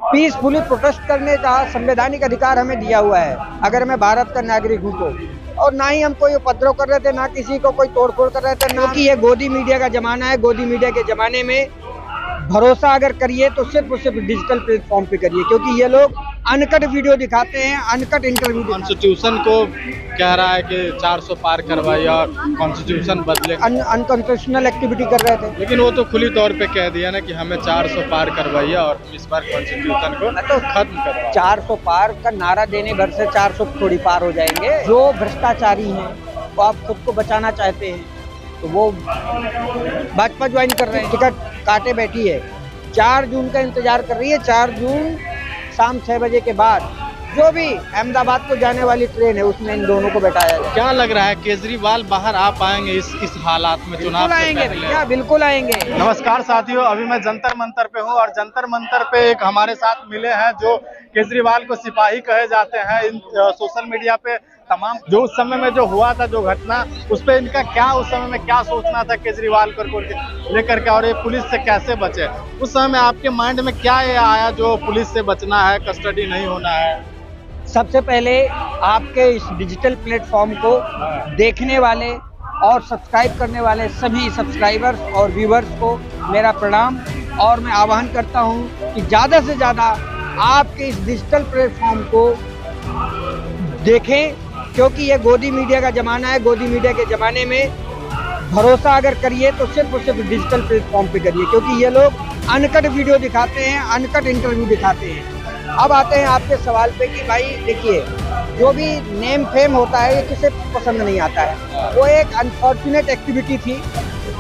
Peacefully protest करने का संवैधानिक अधिकार हमें दिया हुआ है, अगर मैं भारत का नागरिक हूँ तो। और ना ही हम कोई उपद्रव कर रहे थे, ना किसी को कोई तोड़फोड़ कर रहे थे, ना कि ये गोदी मीडिया का जमाना है। गोदी मीडिया के जमाने में भरोसा अगर करिए तो सिर्फ और सिर्फ डिजिटल प्लेटफॉर्म पे करिए, क्योंकि ये लोग अनकट वीडियो दिखाते हैं, अनकट इंटरव्यू। कॉन्स्टिट्यूशन को कह रहा है कि 400 पार करवाइए और कॉन्स्टिट्यूशन बदले। अनकॉन्स्टिट्यूशनल एक्टिविटी कर रहे थे। लेकिन वो तो खुली तौर पे कह दिया ना कि हमें 400 पार करवाइए और इस बार कॉन्स्टिट्यूशन को तो खत्म करवाइए। 400 पार का नारा देने भर से 400 थोड़ी पार हो जाएंगे। जो भ्रष्टाचारी हैं, वो आप खुद को बचाना चाहते हैं तो वो भाजपा ज्वाइन कर रहे हैं, टिकट काटे बैठी है। 4 जून का इंतजार कर रही है। 4 जून शाम 6 बजे के बाद जो भी अहमदाबाद को जाने वाली ट्रेन है उसमें इन दोनों को बैठाया जाए। क्या लग रहा है केजरीवाल बाहर आ पाएंगे इस हालात में? चुनाव से आएंगे पहले? भैया, बिल्कुल आएंगे। नमस्कार साथियों, अभी मैं जंतर मंतर पे हूँ और जंतर मंतर पे एक हमारे साथ मिले हैं जो केजरीवाल को सिपाही कहे जाते हैं। इन सोशल मीडिया पे तमाम जो उस समय में जो हुआ था, जो घटना, उस पे इनका क्या उस समय में क्या सोचना था केजरीवाल को लेकर के, और ये पुलिस से कैसे बचे? उस समय में आपके माइंड में क्या ये आया जो पुलिस से बचना है, कस्टडी नहीं होना है? सबसे पहले आपके इस डिजिटल प्लेटफॉर्म को देखने वाले और सब्सक्राइब करने वाले सभी सब्सक्राइबर्स और व्यूवर्स को मेरा प्रणाम। और मैं आह्वान करता हूं कि ज़्यादा से ज़्यादा आपके इस डिजिटल प्लेटफॉर्म को देखें, क्योंकि ये गोदी मीडिया का ज़माना है। गोदी मीडिया के ज़माने में भरोसा अगर करिए तो सिर्फ और सिर्फ डिजिटल प्लेटफॉर्म पे करिए, क्योंकि ये लोग अनकट वीडियो दिखाते हैं, अनकट इंटरव्यू दिखाते हैं। अब आते हैं आपके सवाल पे कि भाई देखिए, जो भी नेम फेम होता है ये किसे पसंद नहीं आता है। वो एक अनफॉर्चुनेट एक्टिविटी थी।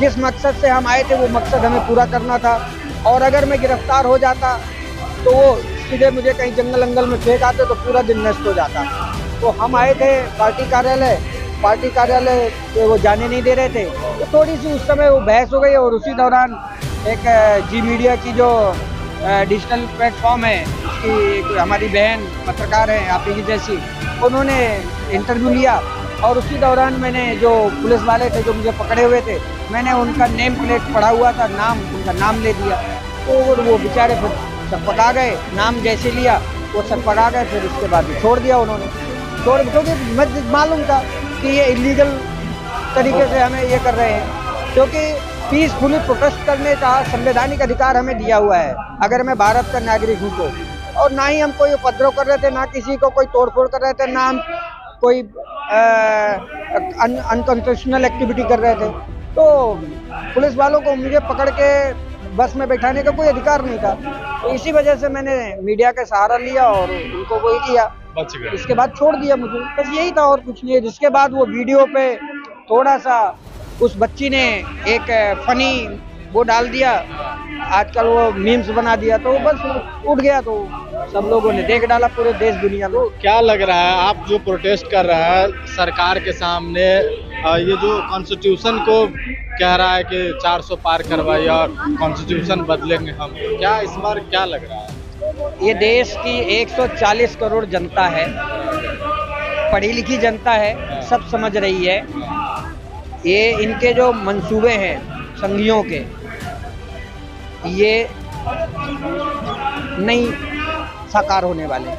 जिस मकसद से हम आए थे वो मकसद हमें पूरा करना था। और अगर मैं गिरफ्तार हो जाता तो वो सीधे मुझे कहीं जंगल अंगल में फेंक आते तो पूरा दिन नष्ट हो जाता। तो हम आए थे पार्टी कार्यालय से वो जाने नहीं दे रहे थे, तो थोड़ी सी उस समय वो बहस हो गई। और उसी दौरान एक जी मीडिया की जो डिजिटल प्लेटफॉर्म है, उसकी एक हमारी बहन पत्रकार है आप ही जैसी, उन्होंने इंटरव्यू लिया। और उसी दौरान मैंने जो पुलिस वाले थे जो मुझे पकड़े हुए थे, मैंने उनका नेम प्लेट पढ़ा हुआ था, उनका नाम ले दिया। तो वो बेचारे फिर सकपका गए। नाम जैसे लिया वो सकपका गए। फिर उसके बाद छोड़ दिया उन्होंने। क्योंकि मुझे मालूम था कि ये इलीगल तरीके से हमें ये कर रहे हैं, क्योंकि पीसफुली प्रोटेस्ट करने का संवैधानिक अधिकार हमें दिया हुआ है, अगर मैं भारत का नागरिक हूँ तो। और ना ही हम कोई उपद्रव कर रहे थे, ना किसी को कोई तोड़फोड़ कर रहे थे, ना हम कोई अनकॉन्स्टिट्यूशनल एक्टिविटी कर रहे थे। तो पुलिस वालों को मुझे पकड़ के बस में बैठाने का कोई अधिकार नहीं था। तो इसी वजह से मैंने मीडिया का सहारा लिया और उनको वही किया, बच गए। इसके बाद छोड़ दिया मुझे, बस यही था और कुछ नहीं है। जिसके बाद वो वीडियो पे थोड़ा सा उस बच्ची ने एक फनी वो डाल दिया, आजकल वो मीम्स बना दिया, तो बस उठ गया। तो सब लोगों ने देख डाला, पूरे देश दुनिया में। क्या लग रहा है आप जो प्रोटेस्ट कर रहा है सरकार के सामने, ये जो कॉन्स्टिट्यूशन को कह रहा है कि 400 पार करवाइए और कॉन्स्टिट्यूशन बदलेंगे हम, क्या इस बार क्या लग रहा है? ये देश की 140 करोड़ जनता है, पढ़ी लिखी जनता है, सब समझ रही है। ये इनके जो मंसूबे हैं संघियों के, ये नहीं साकार होने वाले।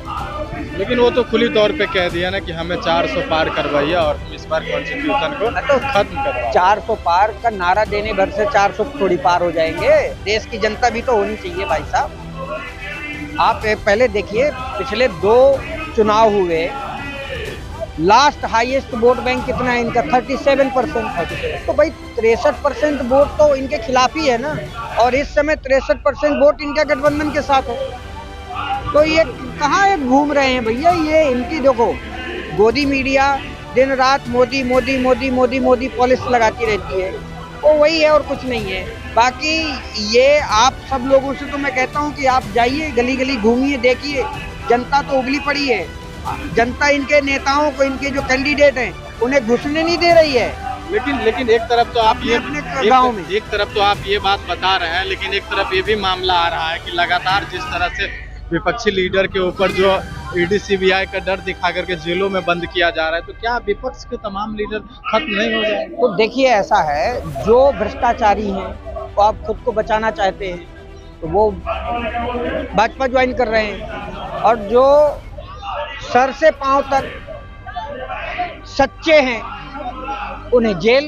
लेकिन वो तो खुली तौर पे कह दिया ना कि हमें 400 पार करवाइए और इस बार कॉन्स्टिट्यूशन को खत्म करवाइए। 400 पार का नारा देने भर से 400 थोड़ी पार हो जाएंगे। देश की जनता भी तो होनी चाहिए भाई साहब। आप पहले देखिए, पिछले 2 चुनाव हुए, लास्ट हाईएस्ट वोट बैंक कितना है इनका? 37%। तो भाई 63% वोट तो इनके खिलाफ ही है ना। और इस समय 63% वोट इंडिया गठबंधन के साथ है। तो ये कहाँ घूम रहे हैं भैया? ये इनकी देखो, गोदी मीडिया दिन रात मोदी मोदी मोदी मोदी मोदी पॉलिश लगाती रहती है, वो वही है और कुछ नहीं है। बाकी ये आप सब लोगों से तो मैं कहता हूँ कि आप जाइए, गली गली घूमिए, देखिए, जनता तो उबली पड़ी है। जनता इनके नेताओं को, इनके जो कैंडिडेट हैं, उन्हें घुसने नहीं दे रही है। लेकिन एक तरफ तो आप ये गांव में एक तरफ तो आप ये बात बता रहे हैं, लेकिन एक तरफ ये भी मामला आ रहा है कि लगातार जिस तरह से विपक्षी लीडर के ऊपर जो ईडी सीबीआई का डर दिखा करके जेलों में बंद किया जा रहा है, तो क्या विपक्ष के तमाम लीडर खत्म नहीं हो जाएंगे? तो देखिए, ऐसा है, जो भ्रष्टाचारी हैं वो आप खुद को बचाना चाहते हैं तो वो भाजपा ज्वाइन कर रहे हैं, और जो सर से पांव तक सच्चे हैं उन्हें जेल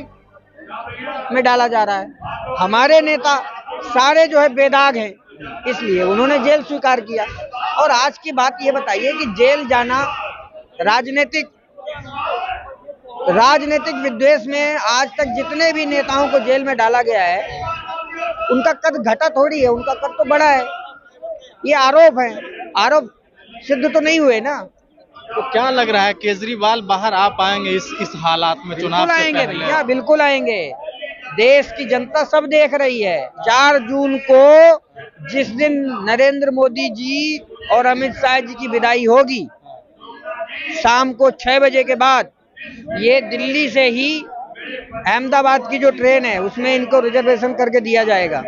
में डाला जा रहा है। हमारे नेता सारे जो है बेदाग हैं, इसलिए उन्होंने जेल स्वीकार किया। और आज की बात ये बताइए कि जेल जाना राजनीतिक विद्वेष में आज तक जितने भी नेताओं को जेल में डाला गया है उनका कद घटा थोड़ी है, उनका कद तो बड़ा है। ये आरोप है, आरोप सिद्ध तो नहीं हुए ना। तो क्या लग रहा है केजरीवाल बाहर आ पाएंगे इस हालात में चुनाव से आएंगे पहले? भैया, बिल्कुल आएंगे। देश की जनता सब देख रही है। 4 जून को जिस दिन नरेंद्र मोदी जी और अमित शाह जी की विदाई होगी, शाम को 6 बजे के बाद ये दिल्ली से ही अहमदाबाद की जो ट्रेन है उसमें इनको रिजर्वेशन करके दिया जाएगा।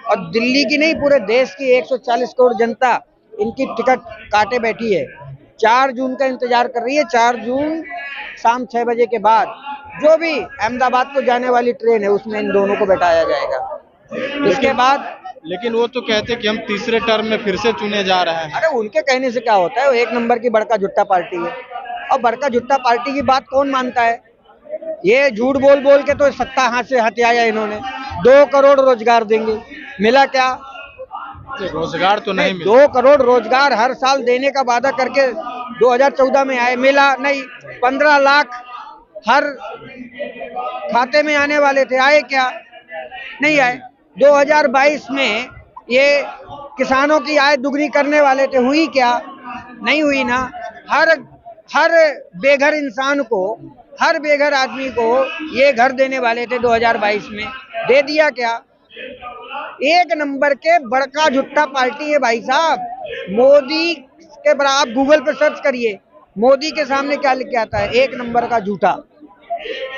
और दिल्ली की नहीं, पूरे देश की 140 करोड़ जनता इनकी टिकट काटे बैठी है। 4 जून का इंतजार कर रही है। 4 जून शाम 6 बजे के बाद जो भी अहमदाबाद को जाने वाली ट्रेन है उसमें इन दोनों को बैठाया जाएगा। इसके बाद लेकिन वो तो कहते कि हम तीसरे टर्म में फिर से चुने जा रहे हैं। अरे उनके कहने से क्या होता है, वो 1 नंबर की बड़का झुट्टा पार्टी है। और बड़का झुट्टा पार्टी की बात कौन मानता है? ये झूठ बोल बोल के तो सत्ता हाथ से हथियाया इन्होंने। 2 करोड़ रोजगार देंगे, मिला क्या? रोजगार तो नहीं मिला। 2 करोड़ रोजगार हर साल देने का वादा करके 2014 में आए, मिला नहीं। 15 लाख हर खाते में आने वाले थे, आए क्या? नहीं आए। 2022 में ये किसानों की आय दुगनी करने वाले थे, हुई क्या? नहीं हुई ना। हर बेघर इंसान को, हर बेघर आदमी को ये घर देने वाले थे 2022 में, दे दिया क्या? 1 नंबर के बड़का झुट्टा पार्टी है भाई साहब। मोदी के बराबर आप गूगल पे सर्च करिए, मोदी के सामने क्या लिख के आता है? 1 नंबर का झूठा,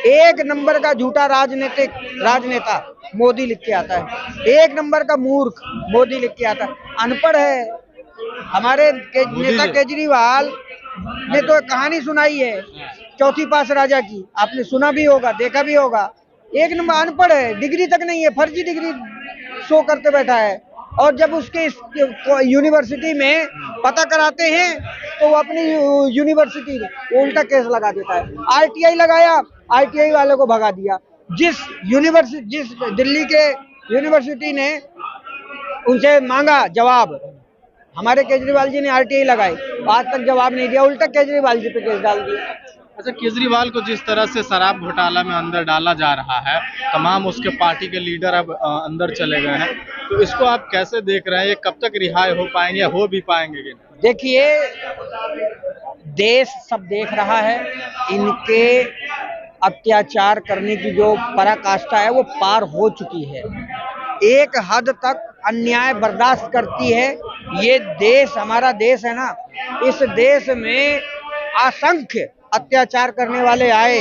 1 नंबर का झूठा राजनेता मोदी लिख के आता है। 1 नंबर का मूर्ख मोदी लिख के आता है। अनपढ़ है। हमारे नेता केजरीवाल ने तो कहानी सुनाई है चौथी पास राजा की, आपने सुना भी होगा, देखा भी होगा। 1 नंबर अनपढ़ है, डिग्री तक नहीं है, फर्जी डिग्री शो करते बैठा है। और जब उसके यूनिवर्सिटी में पता कराते हैं तो वो अपनी यूनिवर्सिटी उल्टा केस लगा देता है। आरटीआई लगाया, आरटीआई वाले को भगा दिया। जिस दिल्ली के यूनिवर्सिटी ने उनसे मांगा जवाब, हमारे केजरीवाल जी ने आरटीआई लगाई, आज तक जवाब नहीं दिया, उल्टा केजरीवाल जी पे केस डाल दिया। अच्छा, केजरीवाल को जिस तरह से शराब घोटाला में अंदर डाला जा रहा है, तमाम उसके पार्टी के लीडर अब अंदर चले गए हैं, तो इसको आप कैसे देख रहे हैं? ये कब तक रिहाई हो पाएंगे या हो भी पाएंगे कि नहीं? देखिए, देश सब देख रहा है। इनके अत्याचार करने की जो पराकाष्ठा है वो पार हो चुकी है। एक हद तक अन्याय बर्दाश्त करती है ये देश। हमारा देश है ना, इस देश में असंख्य अत्याचार करने वाले आए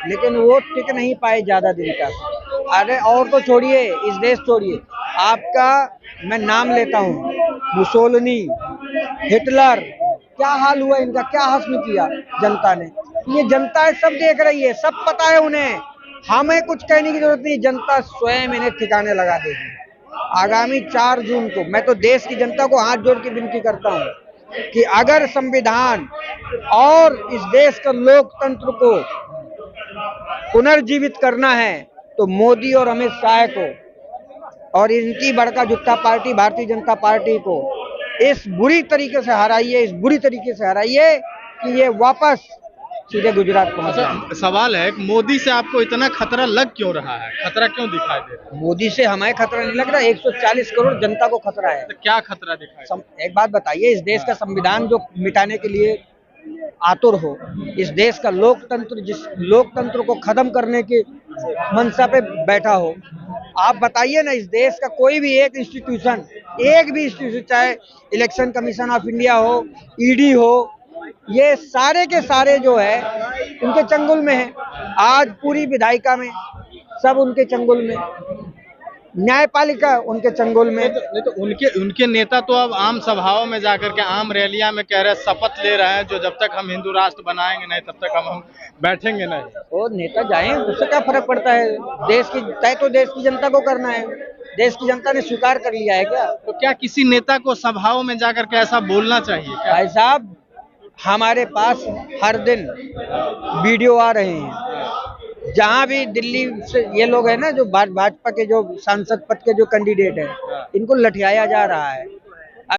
लेकिन वो टिक नहीं पाए ज्यादा दिन तक। अरे और तो छोड़िए, इस देश छोड़िए, आपका मैं नाम लेता हूँ, मुसोलिनी, हिटलर, क्या हाल हुआ इनका, क्या हस्म किया जनता ने। ये जनता है, सब देख रही है, सब पता है उन्हें। हमें कुछ कहने की जरूरत नहीं, जनता स्वयं इन्हें ठिकाने लगा देगी। आगामी 4 जून को मैं तो देश की जनता को हाथ जोड़ के विनती करता हूँ कि अगर संविधान और इस देश का लोकतंत्र को पुनर्जीवित करना है तो मोदी और अमित शाह को और इनकी बड़का झुट्टा पार्टी भारतीय जनता पार्टी को इस बुरी तरीके से हराइए कि ये वापस सीधे गुजरात पहुंच जाए। सवाल है, मोदी से आपको इतना खतरा लग क्यों रहा है? खतरा क्यों दिखाई दे रहा है? मोदी से हमें खतरा नहीं लग रहा, 140 करोड़ जनता को खतरा है। तो क्या खतरा दिखाई? एक बात बताइए, इस देश का संविधान जो मिटाने के लिए आतुर हो, इस देश का लोकतंत्र, जिस लोकतंत्र को खत्म करने की मंशा पे बैठा हो, आप बताइए ना, इस देश का कोई भी एक भी इंस्टीट्यूशन, चाहे इलेक्शन कमीशन ऑफ इंडिया हो, ईडी हो, ये सारे के सारे जो है उनके चंगुल में है। आज पूरी विधायिका में सब उनके चंगुल में, न्यायपालिका उनके चंगुल में। नहीं तो उनके नेता तो अब आम सभाओं में जाकर के, आम रैलियां में कह रहे हैं, शपथ ले रहे हैं, जो जब तक हम हिंदू राष्ट्र बनाएंगे नहीं तब तक हम बैठेंगे नहीं। वो नेता जाएं, उससे क्या फर्क पड़ता है? देश की तय तो देश की जनता को करना है। देश की जनता ने स्वीकार कर लिया है क्या? तो क्या किसी नेता को सभाओं में जाकर के ऐसा बोलना चाहिए क्या? भाई साहब, हमारे पास हर दिन वीडियो आ रहे हैं, जहाँ भी दिल्ली से ये लोग हैं ना, जो भाजपा के जो सांसद पद के जो कैंडिडेट हैं, इनको लठियाया जा रहा है,